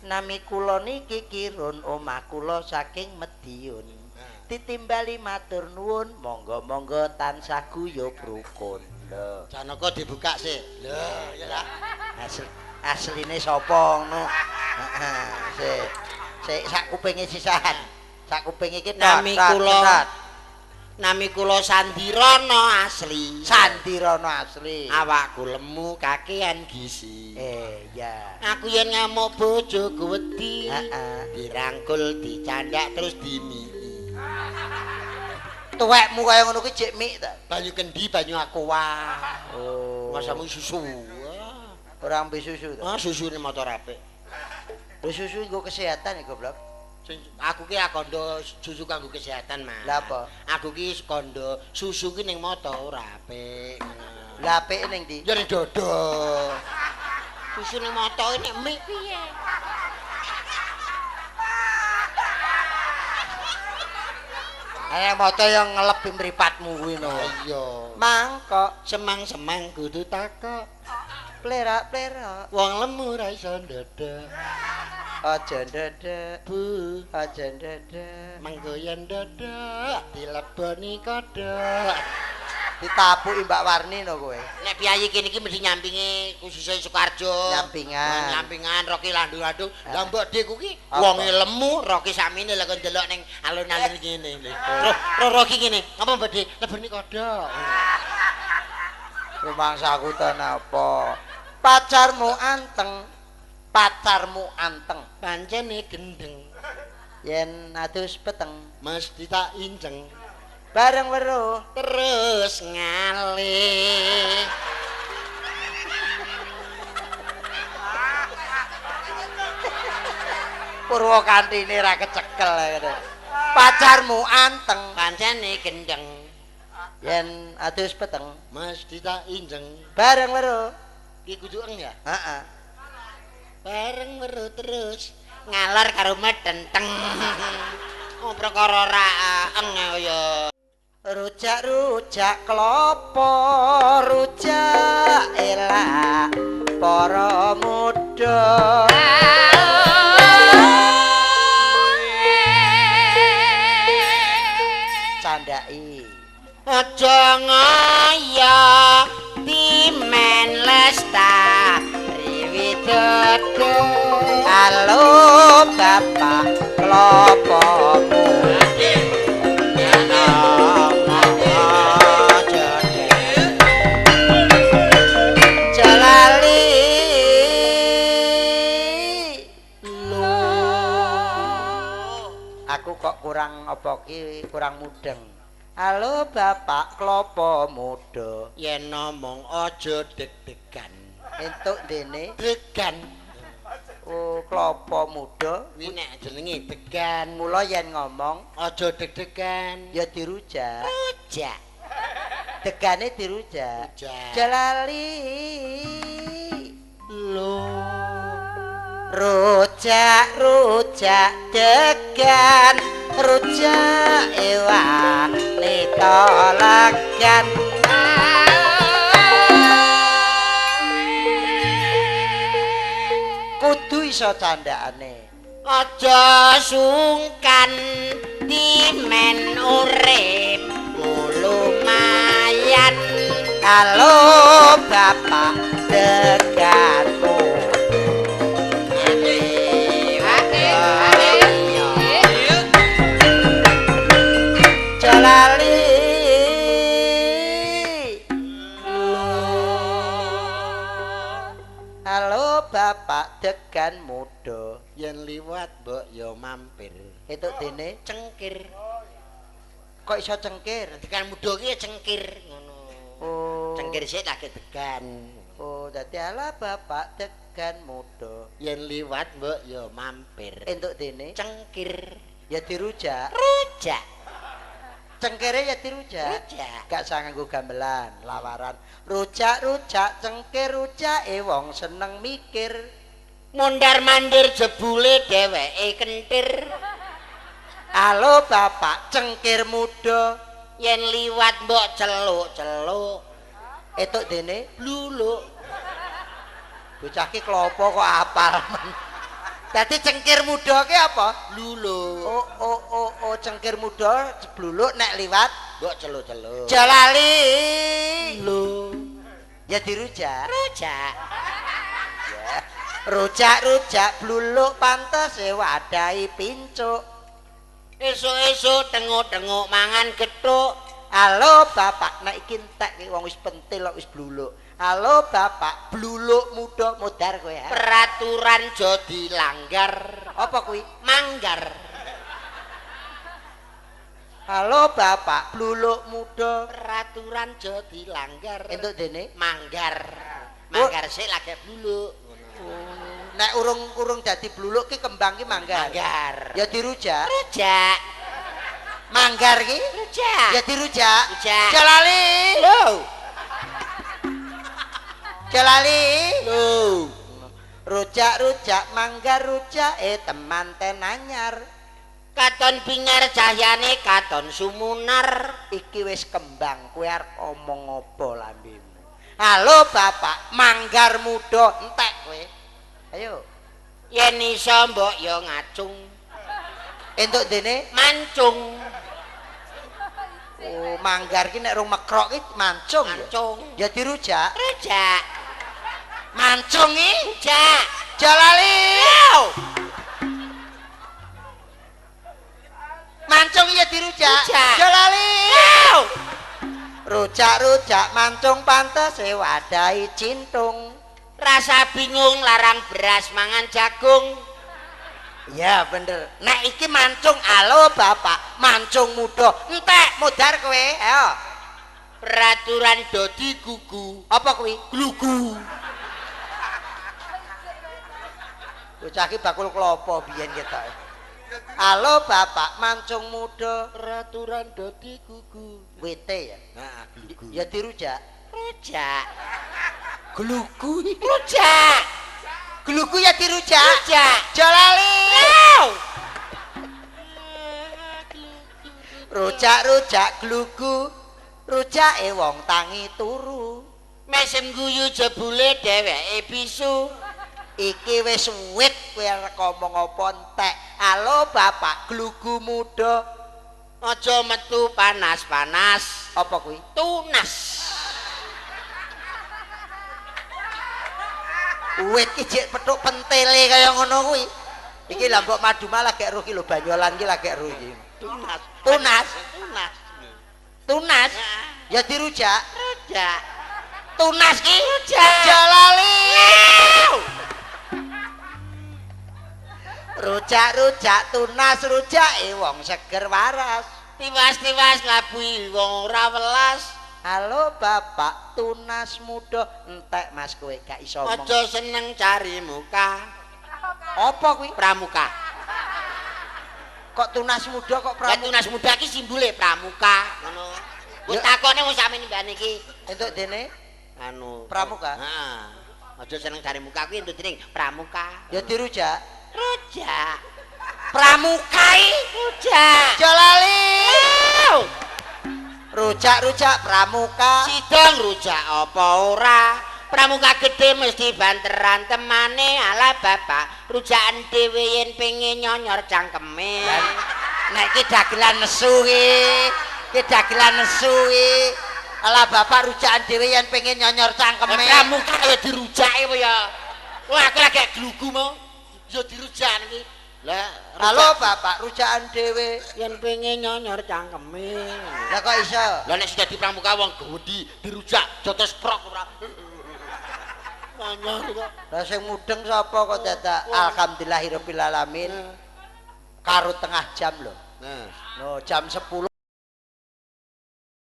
Nami kula niki Kirun, omah kula saking Mediun. Ditimbali matur nuwun, monggo-monggo tansah guyub rukun. Lho, Janaka dibuka sih. Lho, ya lah. Asline sapa ngono? Heeh, sik sak kupinge sisahan. Sak kupinge iki Nami kula Sandirana asli. Sandirana asli. Awakku lemu kakean gizi. Ya. Aku yen ngamuk bojoku wedi. Dirangkul, dicandak terus dimiki. Tuwekmu kaya ngono kuwi jek mik ta? Banyu kendi, banyu aqua. Oh. Masamu susu. Ora ambe susu ta? Ah, susune motor apik. Lho susu nggo kesehatan iki goblok. Aku ki kondo susu kanggo kesehatan, Mas. Lah apa? Aku ki kondo susu ki ning mata ora apik. Lah apik ning ndi? Ya ning dodo. Susu ning mata nek mik piye? Ayo moto yang ngelebi mripatmu kuwi no. Iya. Mangkok semang-semang kudu takok. Plerak-plerak. Wong lemu ra iso ndodok. Aja ndodok, Bu, aja ndodok. menggoyen ndodok dileboni kodhok. Ditapuki Mbak Warni no kowe. Nek piyayi kene iki mesti nyampinge khususnya Sukarjo. Nyampingan. Nyampingan Rocky landung-landung. Lah mbok Dik kuwi Apa? wonge lemu Rocky sakmene lek ndelok ning alun-alun ngene. Terus Rocky ngene, apa mbok Dik leboni kodhok. Rumangsaku ten apa? Pacarmu anteng. Pacarmu anteng. Pancene gendeng, Yen adus peteng. mesti tak inceng. Bareng weruh Terus ngalih. Purwokantine ra kecekel kene. Pacarmu anteng. Pancene gendeng, Yen adus peteng. mesti tak inceng. Bareng weruh. Ki kudu eng ya. Heeh. Bareng weruh terus ngalor karo medenteng. Oh perkara ra eng ya. Rujak-rujak klopo, rujak elak para muda. Candai. Aja ngaya timen lestari widodo. Halo Bapak klopomu. Jalali aku kok kurang apa ki kurang mudeng. Halo Bapak klopo muda. Yen ngomong aja deg-degan. Entuk dene. Degan. Oh, klopo muda. Kuwi nek jenenge degan. Mula yen ngomong Aja deg-degan. ya dirujak. Rujak. Degane dirujak. Rujak. Jalali. Rujak degan, rujak ewa litolagan. Kudu iso candakane. Aja sungkan timen urip lumayan. Halo Bapak deganmu. Jalali. Halo Bapak degan muda. Yen liwat mbok ya mampir. Itu dene Cengkir. kok iso cengkir? Degan muda ki cengkir ngono. Oh. Cengkir sik lagi degan. Oh, dadi ala Bapak degan muda. Yen liwat mbok ya mampir. Entuk dene Cengkir. ya dirujak. Rujak. Cengkire ya dirujak. Rujak. Gak usah nganggo gamelan, lawaran. Rujak-rujak cengkir rujake wong seneng mikir. Mondar-mandir jebule dheweke kentir. Halo Bapak cengkir muda. Yen liwat mbok celuk-celuk. Etuk dene Luluk. bocah ki klopo kok apal men. Dadi cengkir muda ki apa? Bluluk. Oh, cengkir muda bluluk nek liwat Mbok celuk-celuk. Jalali. Lho. Ya dirujak. Rujak. Ya. Rujak-rujak bluluk pantes wadahi pincuk. Esuk-esuk tenguk-tenguk mangan gethuk. Halo bapak, nek iki entek wong wis pentil kok wis bluluk. Halo bapak, bluluk muda modar kowe ya. Peraturan aja dilanggar. Apa kuwi? Manggar. Halo bapak, bluluk muda. Peraturan aja dilanggar. Entuk dene. Manggar. Manggar sik lagi bluluk. Nek urung dadi bluluk ki kembang ki manggar. Manggar. Ya dirujak. Rujak. Manggar ki Rujak. ya dirujak. Rujak. Jalali. Lho. Jalali. Lho. Rujak-rujak manggar rujak teman tenanyar. Katon bingar cahyane katon sumunar. Iki wis kembang kowe arep omong apa lambemu? Halo bapak, manggar muda entek kowe. Ayo. Yen iso mbok yo ngacung. Entuk dene Mancung. oh manggar ki nek rung mekrok ki mancung ya. Mancung. Ya dirujak. Rujak. Mancung ki Rujak. Jalali. Lho. Mancung ya dirujak. Rujak. Jalali. Lho. Rujak-rujak mancung pantes wadahi cintung. Rasa bingung larang beras mangan jagung. Ya bener. Nek iki mancung, halo bapak, mancung muda. Entek modar kowe. Ayo. Peraturan dodi gugu. Apa kuwi? Glugu. Bocah iki bakul klopo biyen ketok. Halo bapak, mancung muda. Peraturan dodi gugu. WT ya. Nah, glugu. Ya dirujak. Rujak. Glugu. Rujak. Glugu ya dirujak. Rujak. Jalali. Lho. Rujak-rujak glugu. Rujake wong tangi turu. Mesem guyu jebule dheweke bisu. Iki wis wit kowe arep ngomong apa entek. Halo bapak, glugu muda. Aja metu panas-panas. Apa kuwi? Tunas. Wit ki jek pethuk pentele kaya ngono kuwi. Iki lah mbok madu malah gek ruh ki lho Banyolan ki lagi gek ruh iki. Tunas. Tunas. Tunas. Tunas. Ya dirujak. Rujak. Tunas ki Rujak. Jalali. Rujak-rujak tunas rujake wong seger waras. Tiwas-tiwas labui wong ora welas. Halo bapak, tunas muda entek Mas kowe gak iso omong. Aja seneng cari muka. Apa kuwi? Pramuka. Kok tunas muda kok Lah pramuka? tunas muda ki simbole pramuka, ngono. Wis Ya. takone wong sampeyan mbane iki. Entuk dene Anu Pramuka? Heeh. Aja seneng cari muka kuwi entuk dening pramuka. ya dirujak. Rujak. Pramukai Rujak. Jalali. Lho. Rujak-rujak pramuka. Sidang rujak apa ora? Pramuka gede mesti banteran temane ala bapak. Rujakan dhewe yen pengen nyonyor cangkeme. Nek iki dagelan nesu ki dagelan nesu ki. Ala bapak rujakan dhewe yen pengen nyonyor cangkeme. Pramuka ya dirujake apa ya? Wah, aku lagi glugu mau. Ya dirujakan iki. Lah, Halo bapak, rujakan dhewe. yen pengen nyonyor cangkeme. Lah kok iso? Lah nek sudah di pramuka wong gede dirujak jotos prok ora. Nyonyor kok. Lah sing mudeng sapa kok dadak alhamdulillahirabbil alamin. Karo tengah jam lho. Nah, No, jam 10